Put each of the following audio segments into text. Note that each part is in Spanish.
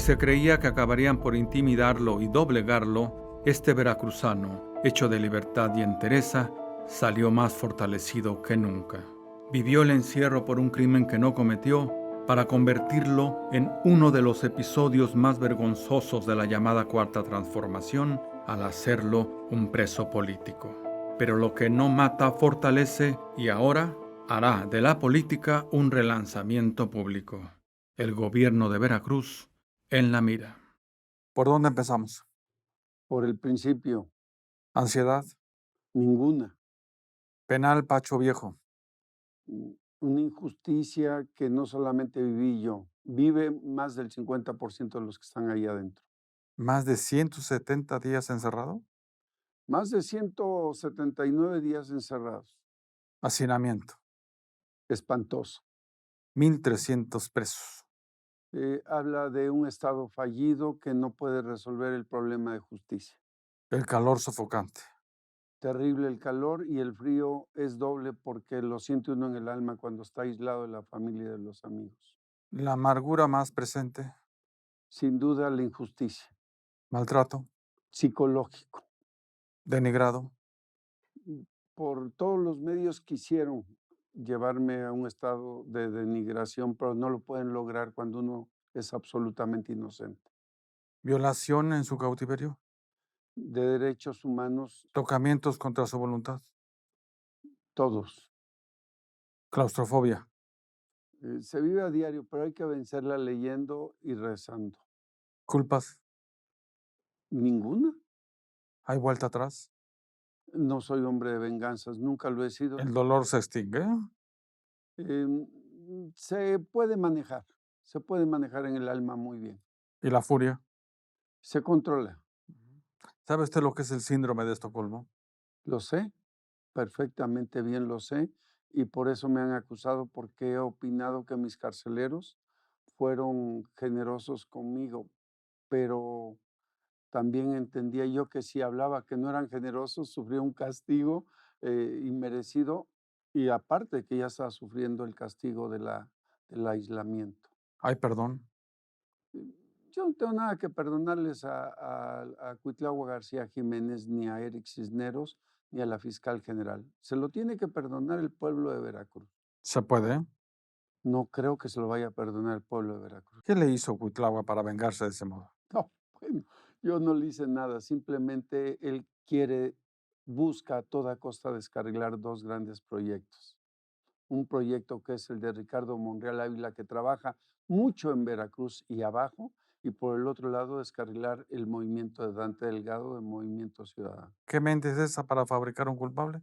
se creía que acabarían por intimidarlo y doblegarlo, este veracruzano, hecho de libertad y entereza, salió más fortalecido que nunca. Vivió el encierro por un crimen que no cometió para convertirlo en uno de los episodios más vergonzosos de la llamada Cuarta Transformación al hacerlo un preso político. Pero lo que no mata fortalece y ahora hará de la política un relanzamiento público. El gobierno de Veracruz en la mira. ¿Por dónde empezamos? Por el principio, Ansiedad. ninguna. Penal Pacho Viejo. Una injusticia que no solamente viví yo, vive más del 50% de los que están ahí adentro. Más de 170 días encerrado. Más de 179 días encerrados. Hacinamiento. Espantoso. 1,300 presos. Habla de un Estado fallido que no puede resolver el problema de justicia. El calor sofocante. Terrible el calor y el frío es doble porque lo siente uno en el alma cuando está aislado de la familia y de los amigos. La amargura más presente. Sin duda la injusticia. Maltrato. Psicológico. Denigrado. Por todos los medios quisieron llevarme a un estado de denigración, pero no lo pueden lograr cuando uno es absolutamente inocente. Violación en su cautiverio. De derechos humanos, Tocamientos contra su voluntad. todos. Claustrofobia. Se vive a diario, pero hay que vencerla leyendo y rezando. Culpas. Ninguna. ¿Hay vuelta atrás? No soy hombre de venganzas, nunca lo he sido. ¿El dolor se extingue? Se puede manejar en el alma muy bien. ¿Y la furia? Se controla, ¿Sabe usted lo que es el síndrome de Estocolmo? lo sé, perfectamente bien lo sé, y por eso me han acusado, porque he opinado que mis carceleros fueron generosos conmigo, pero también entendía yo que si hablaba que no eran generosos, sufría un castigo inmerecido, y aparte que ya estaba sufriendo el castigo del aislamiento. ¿Hay perdón? Yo no tengo nada que perdonarles a Cuitlahua García Jiménez, ni a Eric Cisneros, ni a la fiscal general. Se lo tiene que perdonar el pueblo de Veracruz. ¿Se puede? No creo que se lo vaya a perdonar el pueblo de Veracruz. ¿Qué le hizo Cuitlahua para vengarse de ese modo? No, bueno, yo no le hice nada, simplemente él busca a toda costa descarrilar dos grandes proyectos. Un proyecto que es el de Ricardo Monreal Ávila, que trabaja mucho en Veracruz y abajo, y por el otro lado descarrilar el movimiento de Dante Delgado, de Movimiento Ciudadano. ¿Qué mente es esa para fabricar un culpable?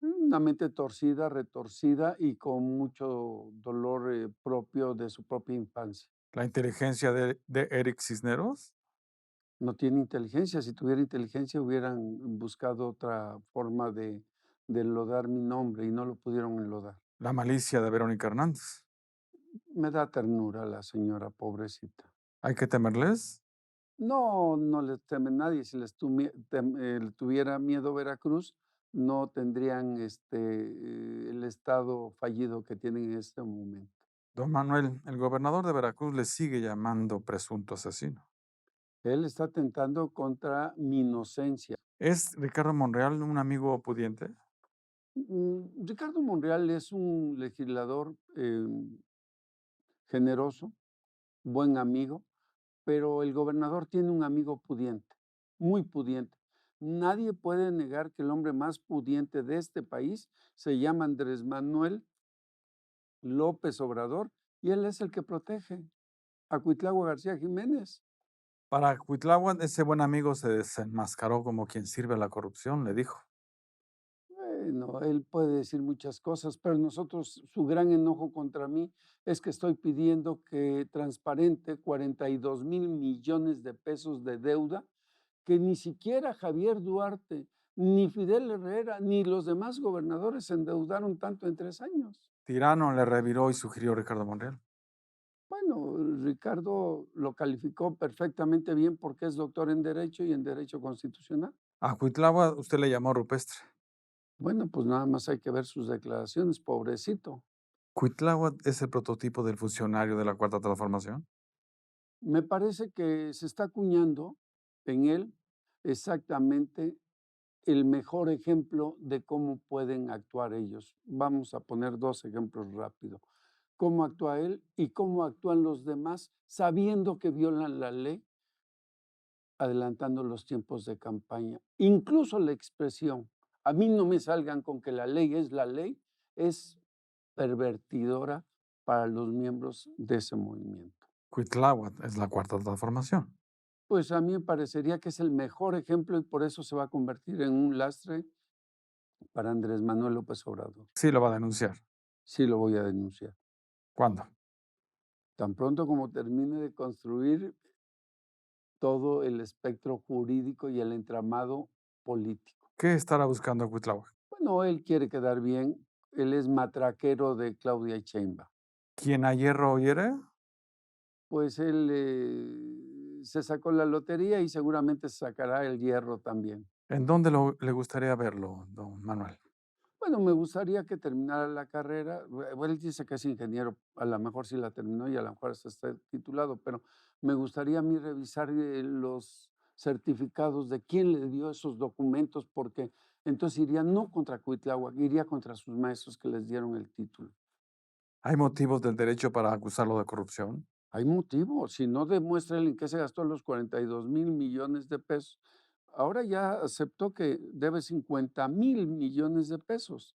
Una mente torcida, retorcida y con mucho dolor propio de su propia infancia. ¿La inteligencia de Eric Cisneros? No tiene inteligencia. Si tuviera inteligencia hubieran buscado otra forma de enlodar mi nombre y no lo pudieron enlodar. ¿La malicia de Verónica Hernández? Me da ternura la señora, pobrecita. ¿Hay que temerles? No, no les teme nadie. Si tuviera miedo Veracruz, no tendrían el estado fallido que tienen en este momento. Don Manuel, el gobernador de Veracruz le sigue llamando presunto asesino. Él está atentando contra mi inocencia. ¿Es Ricardo Monreal un amigo pudiente? Ricardo Monreal es un legislador generoso, buen amigo, pero el gobernador tiene un amigo pudiente, muy pudiente. Nadie puede negar que el hombre más pudiente de este país se llama Andrés Manuel López Obrador y él es el que protege a Cuitlahua García Jiménez. Para Cuitlahua, ese buen amigo se desenmascaró como quien sirve a la corrupción, le dijo. Bueno, él puede decir muchas cosas, pero nosotros, su gran enojo contra mí es que estoy pidiendo que transparente 42,000 millones de pesos de deuda que ni siquiera Javier Duarte, ni Fidel Herrera, ni los demás gobernadores se endeudaron tanto en 3 años. Tirano le reviró y sugirió Ricardo Monreal. Bueno, Ricardo lo calificó perfectamente bien porque es doctor en Derecho y en Derecho Constitucional. A Cuitlahua usted le llamó rupestre. Bueno, pues nada más hay que ver sus declaraciones, pobrecito. ¿Cuitlahua es el prototipo del funcionario de la Cuarta Transformación? Me parece que se está acuñando en él exactamente el mejor ejemplo de cómo pueden actuar ellos. Vamos a poner 2 ejemplos rápido. Cómo actúa él y cómo actúan los demás sabiendo que violan la ley, adelantando los tiempos de campaña. Incluso la expresión, a mí no me salgan con que la ley es la ley, es pervertidora para los miembros de ese movimiento. Cuitláhuac es la cuarta transformación. Pues a mí me parecería que es el mejor ejemplo y por eso se va a convertir en un lastre para Andrés Manuel López Obrador. Sí lo va a denunciar. Sí lo voy a denunciar. ¿Cuándo? Tan pronto como termine de construir todo el espectro jurídico y el entramado político. ¿Qué estará buscando Cuitláhuac? Bueno, él quiere quedar bien, él es matraquero de Claudia Sheinbaum. ¿Quién a hierro hiere? Pues él, se sacó la lotería y seguramente se sacará el hierro también. ¿En dónde le gustaría verlo, don Manuel? Bueno, me gustaría que terminara la carrera. Él dice que es ingeniero, a lo mejor sí la terminó y a lo mejor hasta está titulado, pero me gustaría a mí revisar, los certificados de quién le dio esos documentos, porque entonces iría no contra Cuitláhuac, iría contra sus maestros que les dieron el título. ¿Hay motivos del derecho para acusarlo de corrupción? Hay motivo, si no demuestra él en qué se gastó los 42,000 millones de pesos. Ahora ya aceptó que debe 50,000 millones de pesos.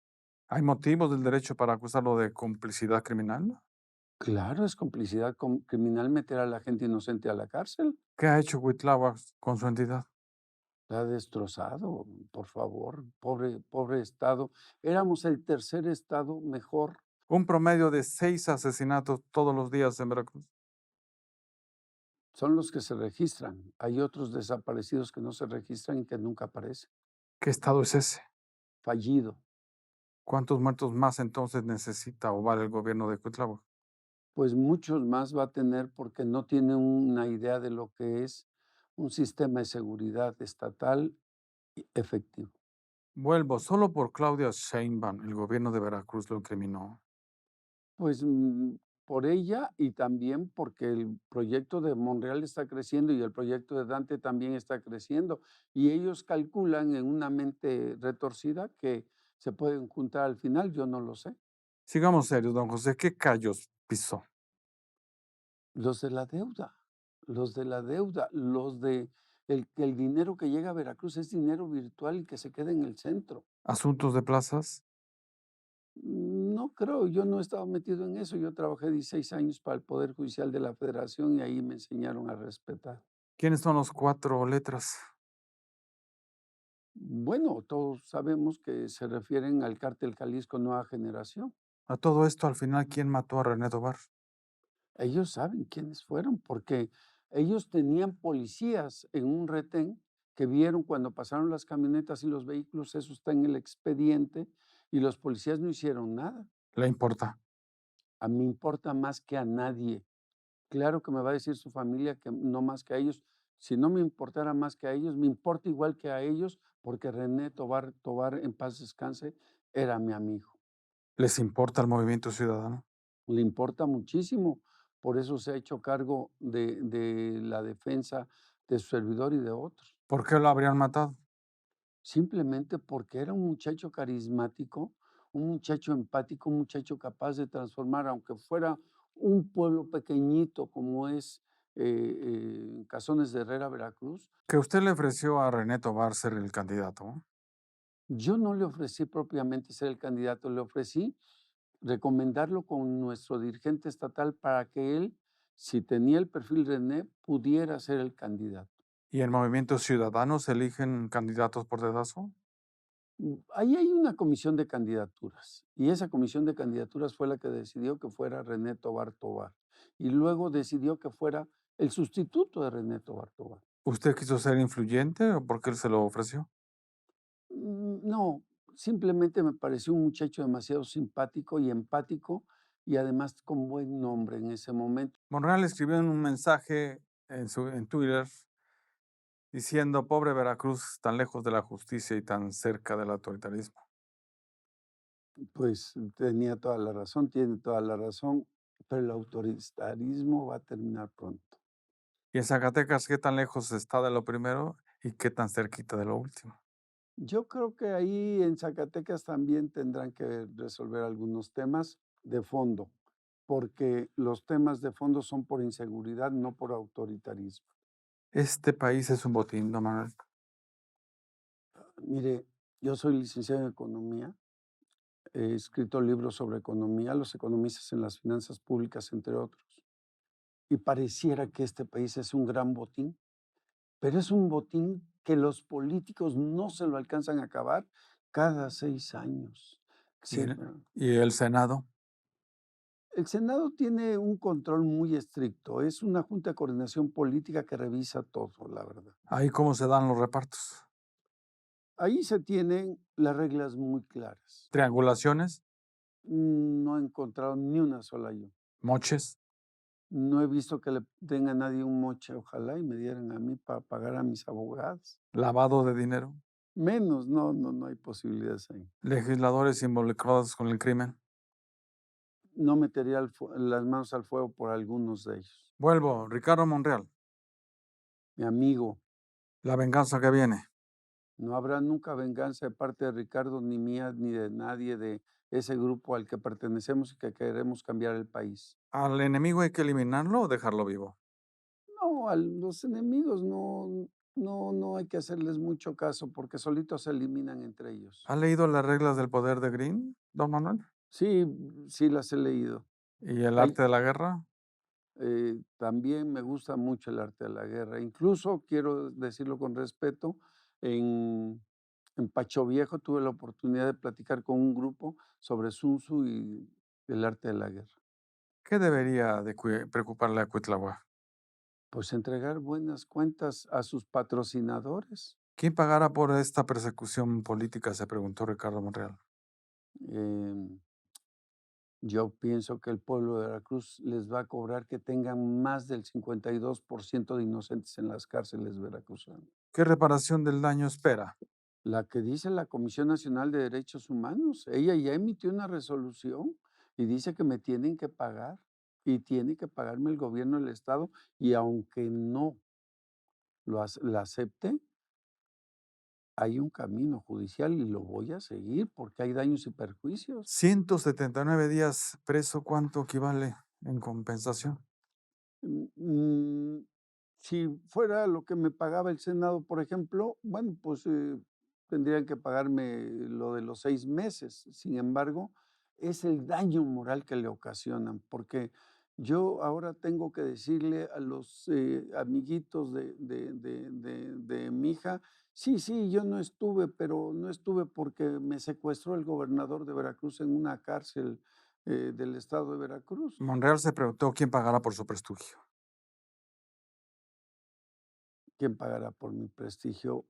¿Hay motivos del derecho para acusarlo de complicidad criminal? Claro, es complicidad criminal meter a la gente inocente a la cárcel. ¿Qué ha hecho Cuitláhuac con su entidad? La ha destrozado, por favor, pobre estado. Éramos el tercer estado mejor. Un promedio de 6 asesinatos todos los días en Veracruz. Son los que se registran. Hay otros desaparecidos que no se registran y que nunca aparecen. ¿Qué estado es ese? Fallido. ¿Cuántos muertos más entonces necesita o vale el gobierno de Cuitláhuac? Pues muchos más va a tener porque no tiene una idea de lo que es un sistema de seguridad estatal efectivo. Vuelvo, solo por Claudia Sheinbaum, el gobierno de Veracruz lo incriminó. Pues, por ella y también porque el proyecto de Monreal está creciendo y el proyecto de Dante también está creciendo, y ellos calculan en una mente retorcida que se pueden juntar al final, yo no lo sé. Sigamos serios, don José, ¿qué callos pisó? Los de la deuda, los de la deuda, los de el que el dinero que llega a Veracruz es dinero virtual y que se queda en el centro. ¿Asuntos de plazas? No creo, yo no he estado metido en eso, yo trabajé 16 años para el Poder Judicial de la Federación y ahí me enseñaron a respetar. ¿Quiénes son los cuatro letras? Bueno, todos sabemos que se refieren al Cártel Jalisco Nueva Generación. A todo esto, al final, ¿quién mató a René Tobar? Ellos saben quiénes fueron, porque ellos tenían policías en un retén que vieron cuando pasaron las camionetas y los vehículos, eso está en el expediente, y los policías no hicieron nada. ¿Le importa? A mí me importa más que a nadie. Claro que me va a decir su familia que no más que a ellos. Si no me importara más que a ellos, me importa igual que a ellos, porque René Tobar, en paz descanse, era mi amigo. ¿Les importa el movimiento ciudadano? Le importa muchísimo, por eso se ha hecho cargo de la defensa de su servidor y de otros. ¿Por qué lo habrían matado? Simplemente porque era un muchacho carismático, un muchacho empático, un muchacho capaz de transformar, aunque fuera un pueblo pequeñito como es, Cazones de Herrera, Veracruz. Que usted le ofreció a René Tobar ser el candidato. Yo no le ofrecí propiamente ser el candidato, le ofrecí recomendarlo con nuestro dirigente estatal para que él, si tenía el perfil René, pudiera ser el candidato. ¿Y en movimiento ciudadano se eligen candidatos por dedazo? Ahí hay una comisión de candidaturas y esa comisión de candidaturas fue la que decidió que fuera René Tobar Tobar y luego decidió que fuera el sustituto de René Tobar Tobar. ¿Usted quiso ser influyente o porque él se lo ofreció? No, simplemente me pareció un muchacho demasiado simpático y empático y además con buen nombre en ese momento. Monreal escribió en un mensaje en Twitter diciendo, pobre Veracruz, tan lejos de la justicia y tan cerca del autoritarismo. Pues tenía toda la razón, tiene toda la razón, pero el autoritarismo va a terminar pronto. ¿Y en Zacatecas qué tan lejos está de lo primero y qué tan cerquita de lo último? Yo creo que ahí en Zacatecas también tendrán que resolver algunos temas de fondo, porque los temas de fondo son por inseguridad, no por autoritarismo. Este país es un botín, don Manuel. Mire, yo soy licenciado en economía, he escrito libros sobre economía, los economistas en las finanzas públicas, entre otros, y pareciera que este país es un gran botín, pero es un botín que los políticos no se lo alcanzan a acabar cada 6 años. ¿Y Sí, el Senado? el Senado tiene un control muy estricto, es una junta de coordinación política que revisa todo, la verdad. ¿Ahí cómo se dan los repartos? Ahí se tienen las reglas muy claras. ¿Triangulaciones? No he encontrado ni una sola yo. ¿Moches? No he visto que le den a nadie un moche, ojalá y me dieran a mí para pagar a mis abogados. ¿Lavado de dinero? Menos, no, no, no hay posibilidades ahí. ¿Legisladores involucrados con el crimen? No metería las manos al fuego por algunos de ellos. Vuelvo, Ricardo Monreal. Mi amigo, La venganza que viene. no habrá nunca venganza de parte de Ricardo, ni mía, ni de nadie de ese grupo al que pertenecemos y que queremos cambiar el país. ¿Al enemigo hay que eliminarlo o dejarlo vivo? No, a los enemigos no, no, no hay que hacerles mucho caso porque solitos se eliminan entre ellos. ¿Ha leído las reglas del poder de Green, don Manuel? Sí, sí las he leído. ¿Y el Hay, arte de la guerra? también me gusta mucho el arte de la guerra. Incluso, quiero decirlo con respeto, en, en Pacho Viejo tuve la oportunidad de platicar con un grupo sobre Sun Tzu y el arte de la guerra. ¿Qué debería de preocuparle a Cuitláhuac? Pues entregar buenas cuentas a sus patrocinadores. ¿Quién pagará por esta persecución política? Se preguntó Ricardo Monreal. Em, yo pienso que el pueblo de Veracruz les va a cobrar que tengan más del 52% de inocentes en las cárceles veracruzanas. ¿Qué reparación del daño espera? La que dice la Comisión Nacional de Derechos Humanos, ella ya emitió una resolución y dice que me tienen que pagar y tiene que pagarme el gobierno del estado y aunque no la acepte, hay un camino judicial y lo voy a seguir porque hay daños y perjuicios. 179 días preso, ¿cuánto equivale en compensación? Mm, mm, si fuera lo que me pagaba el Senado, por ejemplo, bueno, pues tendrían que pagarme lo de los 6 meses. Sin embargo, es el daño moral que le ocasionan, porque yo ahora tengo que decirle a los amiguitos de mi hija, sí, sí, yo no estuve, pero no estuve porque me secuestró el gobernador de Veracruz en una cárcel del estado de Veracruz. Monreal se preguntó quién pagará por su prestigio. ¿Quién pagará por mi prestigio?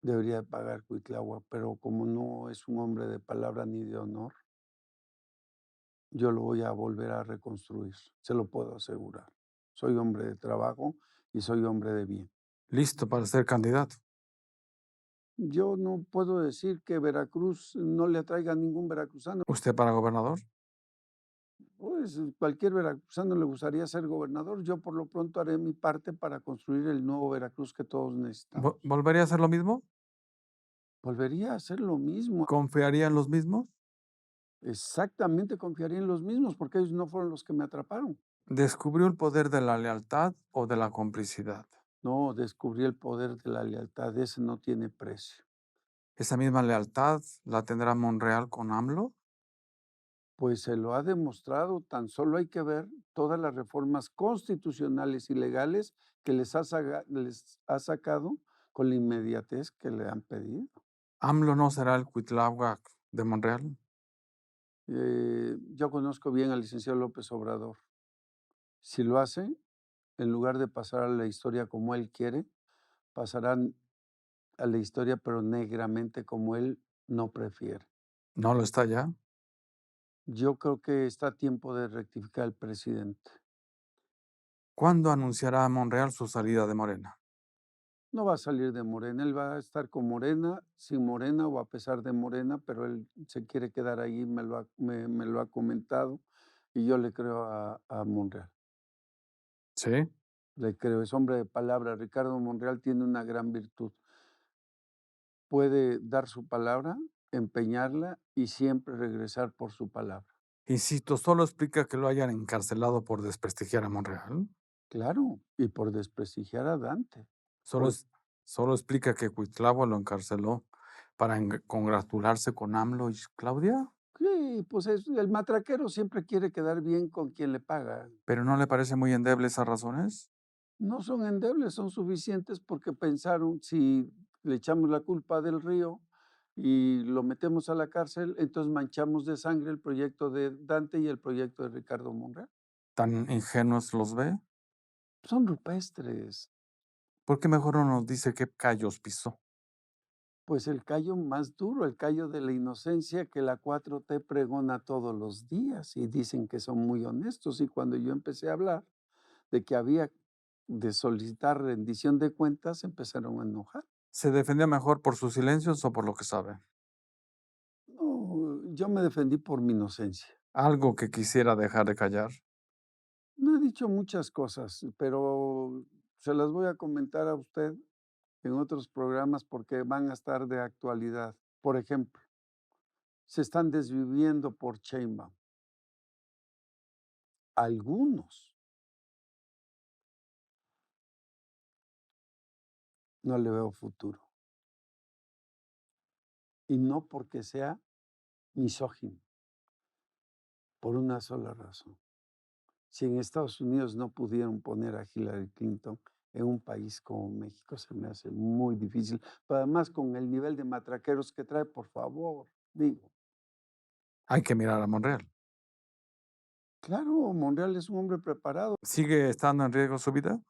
Debería de pagar Cuitláhuac, pero como no es un hombre de palabra ni de honor, yo lo voy a volver a reconstruir, se lo puedo asegurar. Soy hombre de trabajo y soy hombre de bien. Listo para ser candidato. Yo no puedo decir que Veracruz no le atraiga a ningún veracruzano. ¿Usted para gobernador? Pues cualquier veracruzano le gustaría ser gobernador. Yo por lo pronto haré mi parte para construir el nuevo Veracruz que todos necesitamos. ¿Volvería a hacer lo mismo? Volvería a hacer lo mismo. ¿Confiaría en los mismos? Exactamente confiaría en los mismos porque ellos no fueron los que me atraparon. ¿Descubrió el poder de la lealtad o de la complicidad? No, descubrí el poder de la lealtad, ese no tiene precio. ¿Esa misma lealtad la tendrá Monreal con AMLO? Pues se lo ha demostrado, tan solo hay que ver todas las reformas constitucionales y legales que les ha sacado con la inmediatez que le han pedido. ¿AMLO no será el Cuitláhuac de Monreal? Yo conozco bien al licenciado López Obrador. Si lo hace, en lugar de pasar a la historia como él quiere, pasarán a la historia pero negramente como él no prefiere. ¿No lo está ya? Yo creo que está a tiempo de rectificar el presidente. ¿Cuándo anunciará Monreal su salida de Morena? No va a salir de Morena, él va a estar con Morena, sin Morena o a pesar de Morena, pero él se quiere quedar ahí, me lo ha comentado y yo le creo a Monreal. Sí. le creo, es hombre de palabra. Ricardo Monreal tiene una gran virtud. Puede dar su palabra, empeñarla y siempre regresar por su palabra. Insisto, solo explica que lo hayan encarcelado por desprestigiar a Monreal. Claro, y por desprestigiar a Dante. Solo, Por es- solo explica que Cuitlagua lo encarceló para congratularse con AMLO y Claudia. sí, pues es el matraquero siempre quiere quedar bien con quien le paga. ¿Pero no le parece muy endeble esas razones? No son endebles, son suficientes porque pensaron, si le echamos la culpa del Río y lo metemos a la cárcel, entonces manchamos de sangre el proyecto de Dante y el proyecto de Ricardo Monreal. ¿Tan ingenuos los ve? Son rupestres. ¿Por qué mejor no nos dice qué callos pisó? Pues el callo más duro, el callo de la inocencia que la 4T pregona todos los días y dicen que son muy honestos. Y cuando yo empecé a hablar de que había de solicitar rendición de cuentas, empezaron a enojar. ¿Se defendió mejor por sus silencios o por lo que sabe? No, yo me defendí por mi inocencia. Algo que quisiera dejar de callar. No he dicho muchas cosas, pero se las voy a comentar a usted en otros programas porque van a estar de actualidad. Por ejemplo, se están desviviendo por Sheinbaum. Algunos, no le veo futuro. Y no porque sea misógino, por una sola razón. Si en Estados Unidos no pudieron poner a Hillary Clinton, en un país como México se me hace muy difícil. Pero además con el nivel de matraqueros que trae, por favor, digo. Hay que mirar a Monreal. Claro, Monreal es un hombre preparado. ¿Sigue estando en riesgo su vida?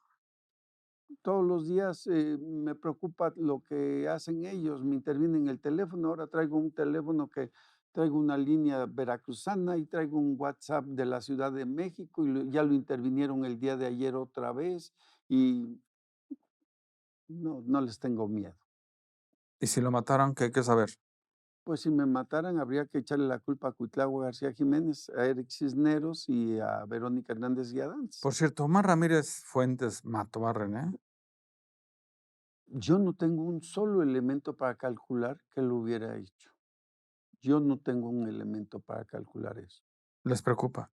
Todos los días me preocupa lo que hacen ellos, me intervienen el teléfono, ahora traigo un teléfono que traigo una línea veracruzana y traigo un WhatsApp de la Ciudad de México y ya lo intervinieron el día de ayer otra vez y no, no les tengo miedo. ¿Y si lo mataran, qué hay que saber? Pues si me mataran habría que echarle la culpa a Cuitlagua García Jiménez, a Eric Cisneros y a Verónica Hernández Guiadans. Por cierto, Omar Ramírez Fuentes mató a René. Yo no tengo un solo elemento para calcular que lo hubiera hecho. Yo no tengo un elemento para calcular eso. ¿Les preocupa?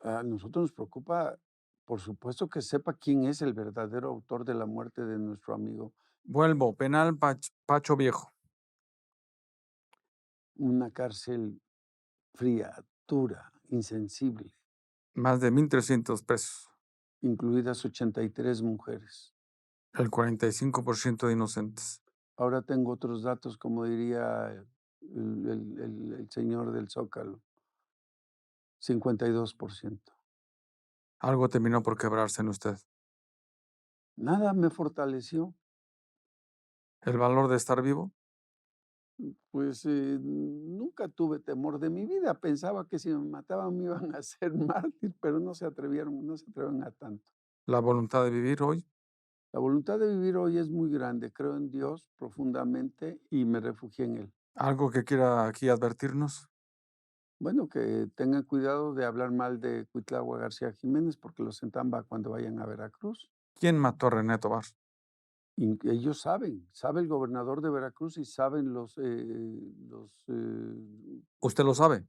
A nosotros nos preocupa, por supuesto, que sepa quién es el verdadero autor de la muerte de nuestro amigo. Vuelvo, penal Pacho Viejo. Una cárcel fría, dura, insensible, Más de 1,300 pesos. incluidas 83 mujeres. El 45% de inocentes. Ahora tengo otros datos, como diría el señor del Zócalo, 52%. Algo terminó por quebrarse en usted. Nada me fortaleció. ¿El valor de estar vivo? Pues nunca tuve temor de mi vida. Pensaba que si me mataban me iban a hacer mártir, pero no se atrevieron, no se atreven a tanto. ¿La voluntad de vivir hoy? La voluntad de vivir hoy es muy grande. Creo en Dios profundamente y me refugié en Él. ¿Algo que quiera aquí advertirnos? Bueno, que tengan cuidado de hablar mal de Cuitlagua García Jiménez porque los entamba cuando vayan a Veracruz. ¿Quién mató a René Tobar? Y ellos saben, sabe el gobernador de Veracruz y saben ¿Usted lo sabe?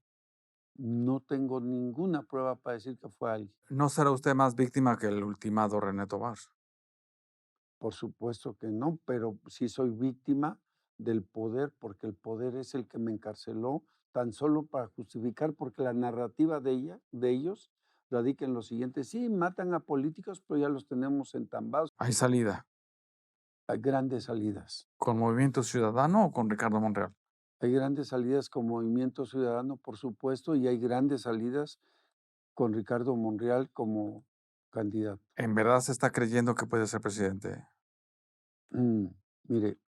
no tengo ninguna prueba para decir que fue alguien. ¿No será usted más víctima que el ultimado René Tobar? Por supuesto que no, pero sí soy víctima del poder, porque el poder es el que me encarceló, tan solo para justificar, porque la narrativa de ellos radica en lo siguiente: sí, matan a políticos, pero ya los tenemos entambados. Hay salida. Hay grandes salidas. ¿Con Movimiento Ciudadano o con Ricardo Monreal? Hay grandes salidas con Movimiento Ciudadano, por supuesto, y hay grandes salidas con Ricardo Monreal como candidato. ¿En verdad se está creyendo que puede ser presidente? Mire,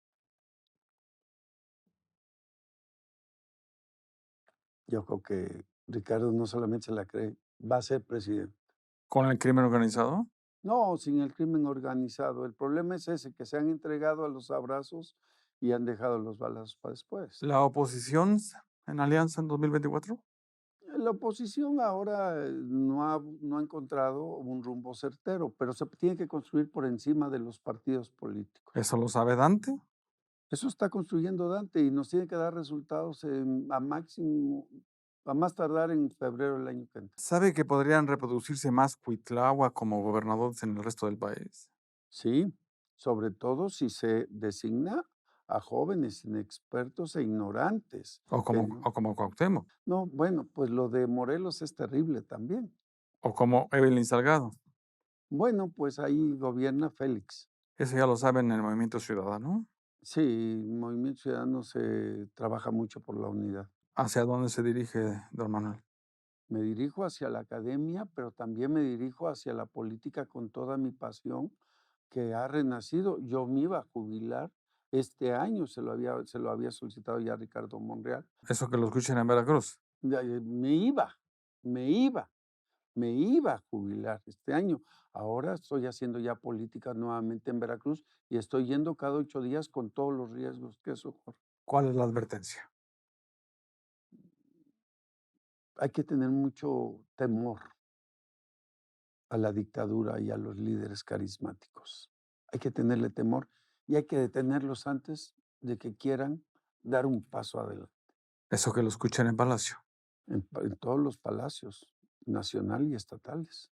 yo creo que Ricardo no solamente se la cree, va a ser presidente. ¿Con el crimen organizado? No, sin el crimen organizado. El problema es ese, que se han entregado a los abrazos y han dejado los balazos para después. ¿La oposición en alianza en 2024? La oposición ahora no ha encontrado un rumbo certero, pero se tiene que construir por encima de los partidos políticos. ¿Eso lo sabe Dante? Eso está construyendo Dante y nos tiene que dar resultados a más tardar en febrero del año que entra. ¿Sabe que podrían reproducirse más Cuitláhuac como gobernadores en el resto del país? Sí, sobre todo si se designa a jóvenes inexpertos e ignorantes, O que como, no. o como Cuauhtémoc, No, bueno, pues lo de Morelos es terrible también. o como Evelyn Salgado. Bueno, pues ahí gobierna Félix. Eso ya lo saben en el Movimiento Ciudadano. Sí, Movimiento Ciudadano se trabaja mucho por la unidad. ¿Hacia dónde se dirige don Manuel? Me dirijo hacia la academia, pero también me dirijo hacia la política con toda mi pasión que ha renacido. Yo me iba a jubilar este año, se lo había solicitado ya a Ricardo Monreal. Eso que lo escuchen en Veracruz. Me iba, me iba, me iba a jubilar este año. Ahora estoy haciendo ya política nuevamente en Veracruz y estoy yendo cada 8 días con todos los riesgos que eso corre. ¿Cuál es la advertencia? Hay que tener mucho temor a la dictadura y a los líderes carismáticos. Hay que tenerle temor y hay que detenerlos antes de que quieran dar un paso adelante Eso que lo escuchen en Palacio. en todos los palacios, nacional y estatales.